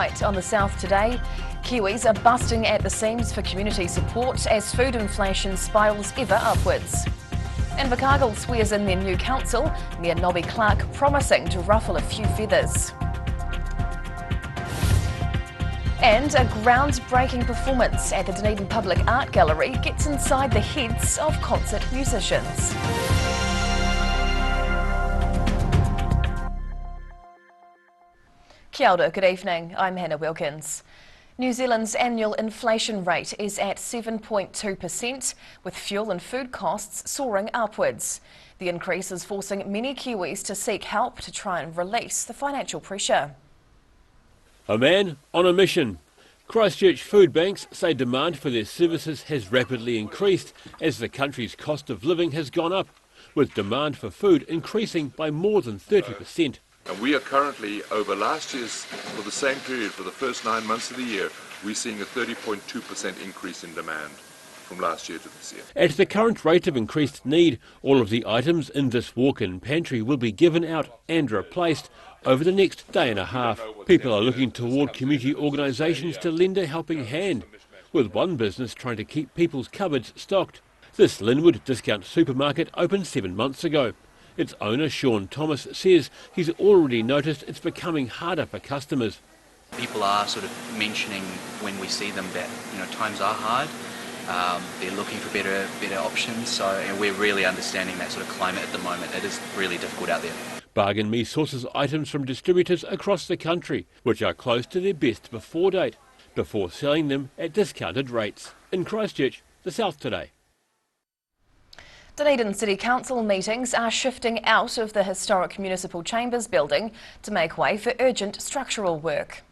Tonight on the South Today, Kiwis are busting at the seams for community support as food inflation spirals ever upwards. Invercargill swears in their new council, Mayor Nobby Clark promising to ruffle a few feathers. And a groundbreaking performance at the Dunedin Public Art Gallery gets inside the heads of concert musicians. Kia ora, good evening. I'm Hannah Wilkins. New Zealand's annual inflation rate is at 7.2%, with fuel and food costs soaring upwards. The increase is forcing many Kiwis to seek help to try and release the financial pressure. A man on a mission. Christchurch food banks say demand for their services has rapidly increased as the country's cost of living has gone up, with demand for food increasing by more than 30%. And we are currently, over last year's, for the same period, for the first 9 months of the year, we're seeing a 30.2% increase in demand from last year to this year. At the current rate of increased need, all of the items in this walk-in pantry will be given out and replaced over the next day and a half. People are looking toward community organisations to lend a helping hand, with one business trying to keep people's cupboards stocked. This Linwood discount supermarket opened 7 months ago. Its owner, Sean Thomas, says he's already noticed it's becoming harder for customers. People are sort of mentioning when we see them that times are hard. They're looking for better options. And we're really understanding that sort of climate at the moment. It is really difficult out there. Bargain Me sources items from distributors across the country, which are close to their best before date, before selling them at discounted rates. In Christchurch, the South Today. Dunedin City Council meetings are shifting out of the historic Municipal Chambers building to make way for urgent structural work.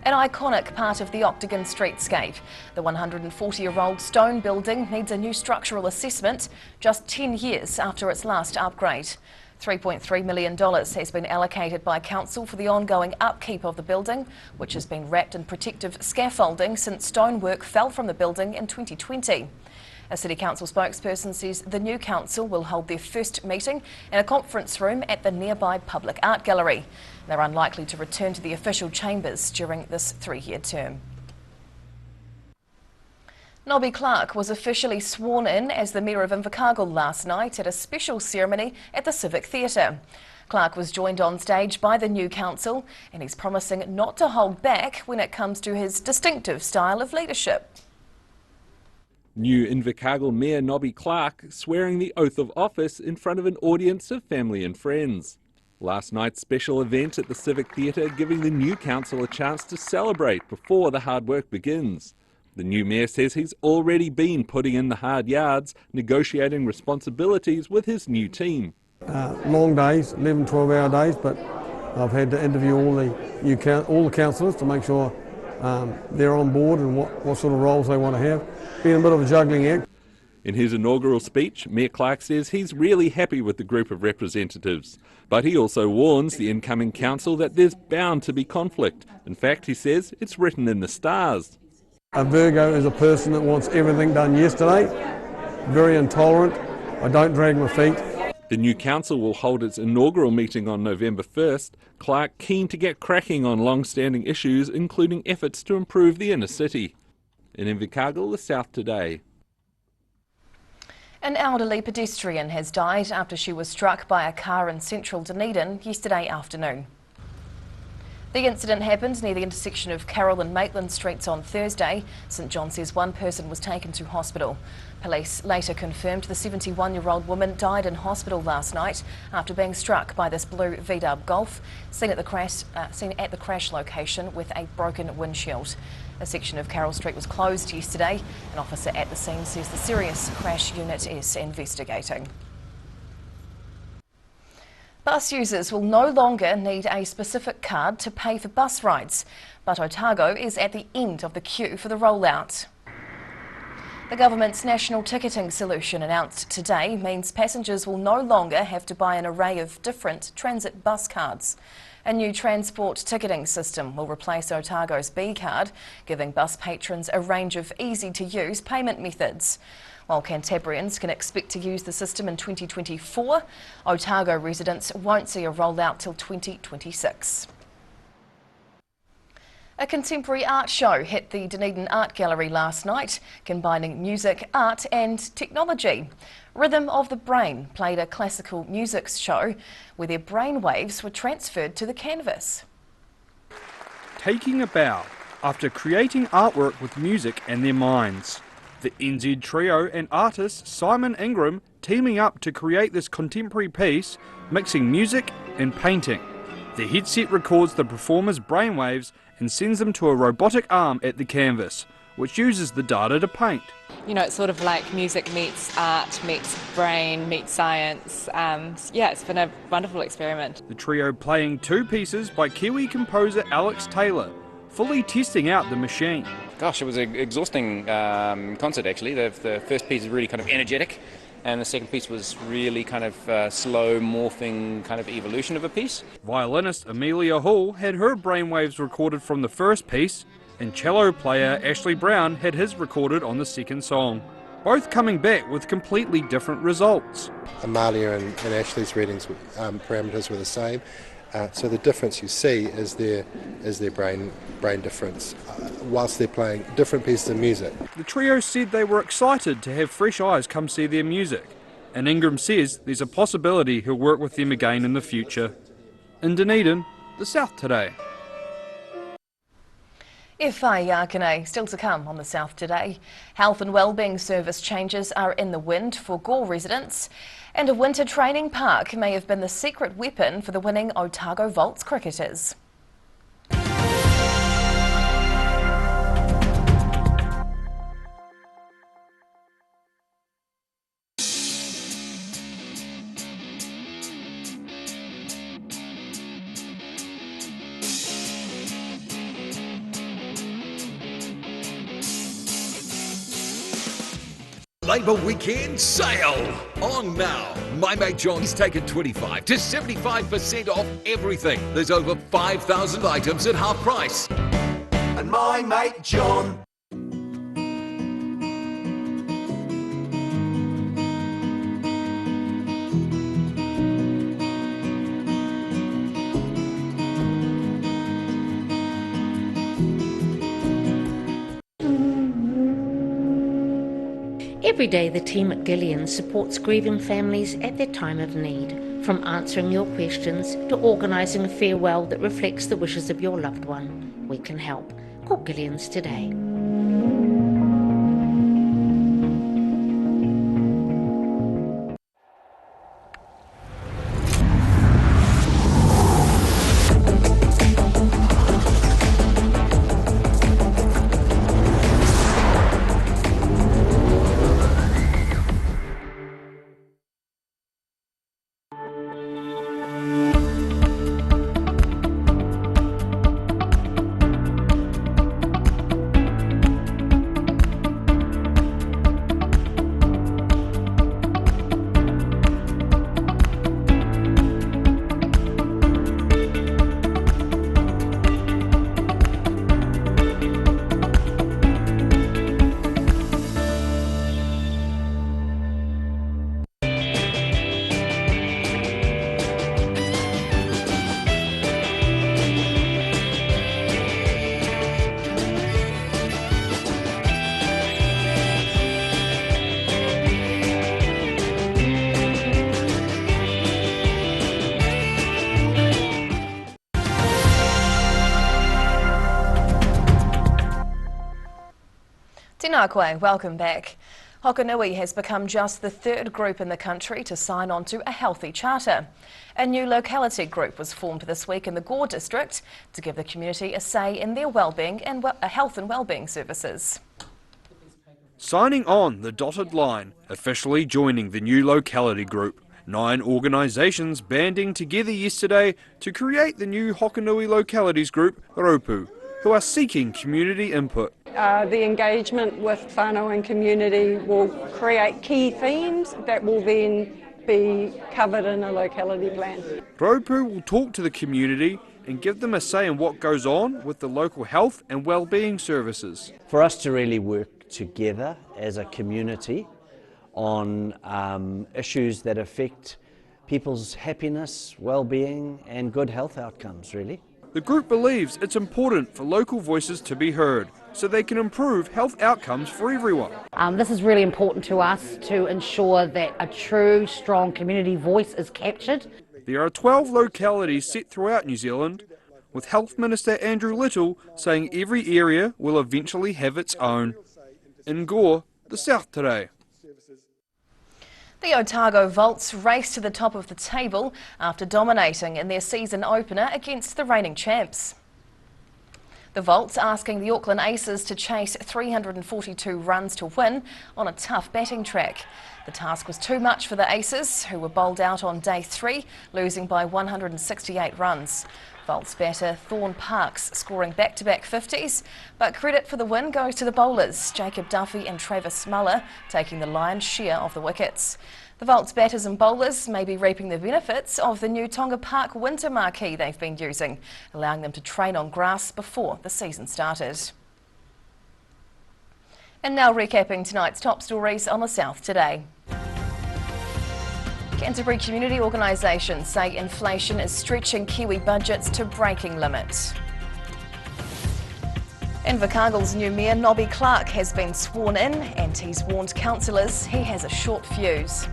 An iconic part of the Octagon streetscape, the 140-year-old stone building needs a new structural assessment just 10 years after its last upgrade. $3.3 million has been allocated by Council for the ongoing upkeep of the building, which has been wrapped in protective scaffolding since stonework fell from the building in 2020. A City Council spokesperson says the new council will hold their first meeting in a conference room at the nearby Public Art Gallery. They're unlikely to return to the official chambers during this 3-year term. Nobby Clark was officially sworn in as the Mayor of Invercargill last night at a special ceremony at the Civic Theatre. Clark was joined on stage by the new council, and he's promising not to hold back when it comes to his distinctive style of leadership. New Invercargill Mayor Nobby Clark swearing the oath of office in front of an audience of family and friends. Last night's special event at the Civic Theatre giving the new council a chance to celebrate before the hard work begins. The new mayor says he's already been putting in the hard yards, negotiating responsibilities with his new team. Long days, 11, 12-hour days, but I've had to interview all the councillors to make sure they're on board and what sort of roles they want to have. Been a bit of a juggling act. In his inaugural speech, Mayor Clark says he's really happy with the group of representatives. But he also warns the incoming council that there's bound to be conflict. In fact, he says it's written in the stars. A Virgo is a person that wants everything done yesterday, very intolerant. I don't drag my feet. The new council will hold its inaugural meeting on November 1st. Clark keen to get cracking on long-standing issues, including efforts to improve the inner city. In Invercargill, the South Today. An elderly pedestrian has died after she was struck by a car in central Dunedin yesterday afternoon. The incident happened near the intersection of Carroll and Maitland Streets on Thursday. St John says one person was taken to hospital. Police later confirmed the 71-year-old woman died in hospital last night after being struck by this blue VW Golf, seen at the crash location with a broken windshield. A section of Carroll Street was closed yesterday. An officer at the scene says the serious crash unit is investigating. Bus users will no longer need a specific card to pay for bus rides, but Otago is at the end of the queue for the rollout. The government's national ticketing solution announced today means passengers will no longer have to buy an array of different transit bus cards. A new transport ticketing system will replace Otago's B card, giving bus patrons a range of easy-to-use payment methods. While Cantabrians can expect to use the system in 2024, Otago residents won't see a rollout till 2026. A contemporary art show hit the Dunedin Art Gallery last night, combining music, art and technology. Rhythm of the Brain played a classical music show where their brain waves were transferred to the canvas. Taking a bow after creating artwork with music and their minds. The NZ trio and artist Simon Ingram teaming up to create this contemporary piece, mixing music and painting. The headset records the performer's brainwaves and sends them to a robotic arm at the canvas, which uses the data to paint. You know, it's sort of like music meets art, meets brain, meets science. Yeah, it's been a wonderful experiment. The trio playing two pieces by Kiwi composer Alex Taylor, fully testing out the machine. Gosh, it was an exhausting concert actually. The first piece is really kind of energetic, and the second piece was really kind of slow morphing kind of evolution of a piece. Violinist Amelia Hall had her brainwaves recorded from the first piece, and cello player Ashley Brown had his recorded on the second song. Both coming back with completely different results. Amalia and Ashley's readings parameters were the same. So the difference you see is their brain difference, whilst they're playing different pieces of music. The trio said they were excited to have fresh eyes come see their music, and Ingram says there's a possibility he'll work with them again in the future. In Dunedin, the South Today. Whai Yakane, still to come on the South Today. Health and Wellbeing Service changes are in the wind for Gore residents. And a winter training park may have been the secret weapon for the winning Otago Volts cricketers. Labour Weekend Sale on now. My Mate John's taken 25 to 75% off everything. There's over 5,000 items at half price. And My Mate John. Every day the team at Gillian supports grieving families at their time of need, from answering your questions to organising a farewell that reflects the wishes of your loved one. We can help. Call Gillian's today. Tēnā koe, welcome back. Hokonui has become just the third group in the country to sign on to a healthy charter. A new locality group was formed this week in the Gore district to give the community a say in their wellbeing and health and wellbeing services. Signing on the dotted line, officially joining the new locality group. 9 organisations banding together yesterday to create the new Hokonui Localities Group, Raupu, who are seeking community input. The engagement with whānau and community will create key themes that will then be covered in a locality plan. Raupu will talk to the community and give them a say in what goes on with the local health and wellbeing services. For us to really work together as a community on issues that affect people's happiness, well-being and good health outcomes, really. The group believes it's important for local voices to be heard so they can improve health outcomes for everyone. This is really important to us to ensure that a true, strong community voice is captured. There are 12 localities set throughout New Zealand, with Health Minister Andrew Little saying every area will eventually have its own. In Gore, the South today. The Otago Volts race to the top of the table after dominating in their season opener against the reigning champs. The Volts asking the Auckland Aces to chase 342 runs to win on a tough batting track. The task was too much for the Aces, who were bowled out on day 3, losing by 168 runs. Volts batter Thorne Parks scoring back-to-back 50s, but credit for the win goes to the bowlers, Jacob Duffy and Travis Muller taking the lion's share of the wickets. The Volts batters and bowlers may be reaping the benefits of the new Tonga Park winter marquee they've been using, allowing them to train on grass before the season started. And now recapping tonight's top stories on the South today. Canterbury community organisations say inflation is stretching Kiwi budgets to breaking limit. Invercargill's new mayor, Nobby Clark, has been sworn in and he's warned councillors he has a short fuse.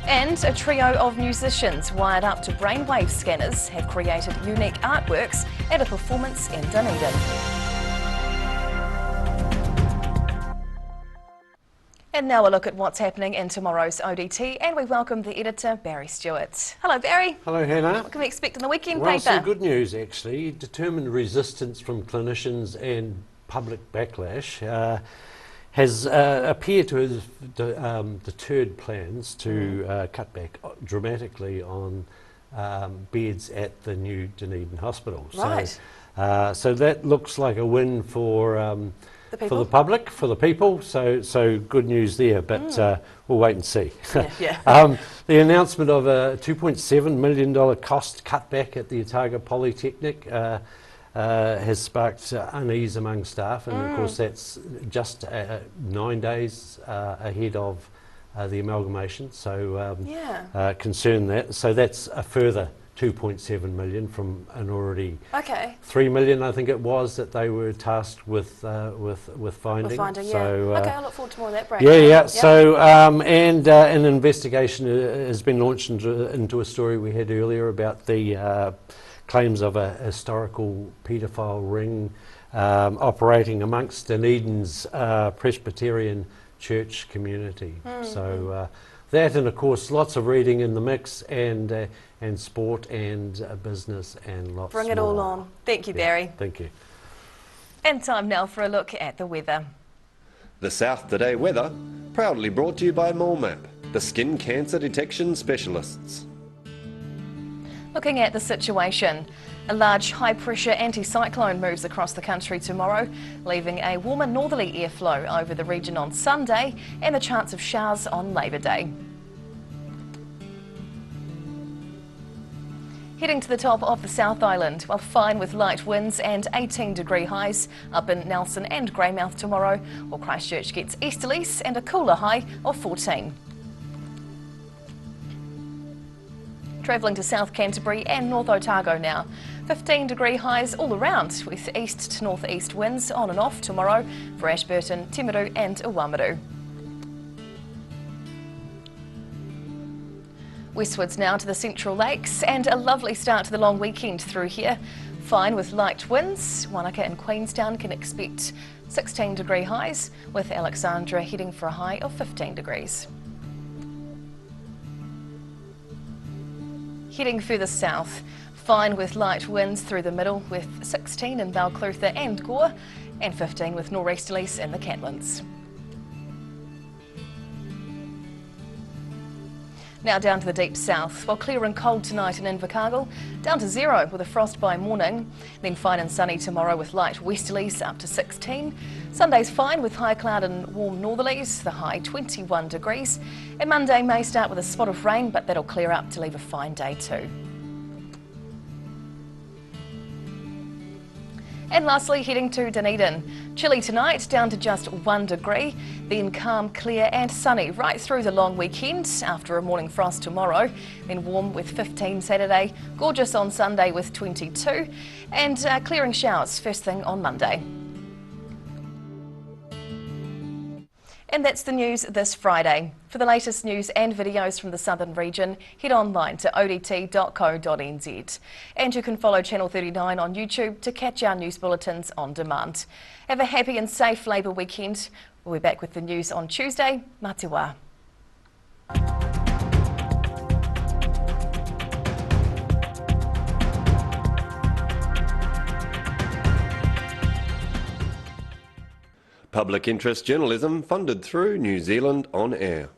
And a trio of musicians wired up to brainwave scanners have created unique artworks at a performance in Dunedin. And now a look at what's happening in tomorrow's ODT, and we welcome the editor, Barry Stewart. Hello, Barry. Hello, Hannah. What can we expect in the weekend well, paper? Some good news, actually. Determined resistance from clinicians and public backlash has appeared to have deterred plans to cut back dramatically on beds at the new Dunedin Hospital. Right. So that looks like a win for the public, for the people, so good news there, but we'll wait and see. Yeah. The announcement of a $2.7 million cost cutback at the Otago Polytechnic has sparked unease among staff, and of course that's just 9 days ahead of the amalgamation, so concern that. So that's a further 2.7 million from an already 3 million, I think it was, that they were tasked with finding. So, okay, I look forward to more of that break. Yeah. So and an investigation has been launched into a story we had earlier about the claims of a historical paedophile ring operating amongst Dunedin's Presbyterian church community. So that, and of course lots of reading in the mix, and sport and business and lots more. Bring it all on. Thank you, Barry. Thank you. And time now for a look at the weather. The South Today weather, proudly brought to you by MoleMap, the skin cancer detection specialists. Looking at the situation, a large high-pressure anticyclone moves across the country tomorrow, leaving a warmer northerly airflow over the region on Sunday and a chance of showers on Labour Day. Heading to the top of the South Island, well, fine with light winds and 18-degree highs up in Nelson and Greymouth tomorrow, while Christchurch gets easterlies and a cooler high of 14. Travelling to South Canterbury and North Otago now. 15-degree highs all around, with east to northeast winds on and off tomorrow for Ashburton, Timaru and Uamuru. Westwards now to the Central Lakes, and a lovely start to the long weekend through here. Fine with light winds. Wanaka and Queenstown can expect 16-degree highs, with Alexandra heading for a high of 15 degrees. Heading further south, fine with light winds through the middle, with 16 in Balclutha and Gore, and 15 with nor'easterlies in the Catlins. Now down to the deep south. Well, clear and cold tonight in Invercargill, down to 0 with a frost by morning. Then fine and sunny tomorrow with light westerlies up to 16. Sunday's fine with high cloud and warm northerlies, the high 21 degrees. And Monday may start with a spot of rain, but that'll clear up to leave a fine day too. And lastly, heading to Dunedin. Chilly tonight, down to just 1 degree, then calm, clear and sunny right through the long weekend after a morning frost tomorrow. Then warm with 15 Saturday, gorgeous on Sunday with 22 and clearing showers first thing on Monday. And that's the news this Friday. For the latest news and videos from the southern region, head online to odt.co.nz. And you can follow Channel 39 on YouTube to catch our news bulletins on demand. Have a happy and safe Labour weekend. We'll be back with the news on Tuesday. Mā te wā. Public interest journalism funded through New Zealand On Air.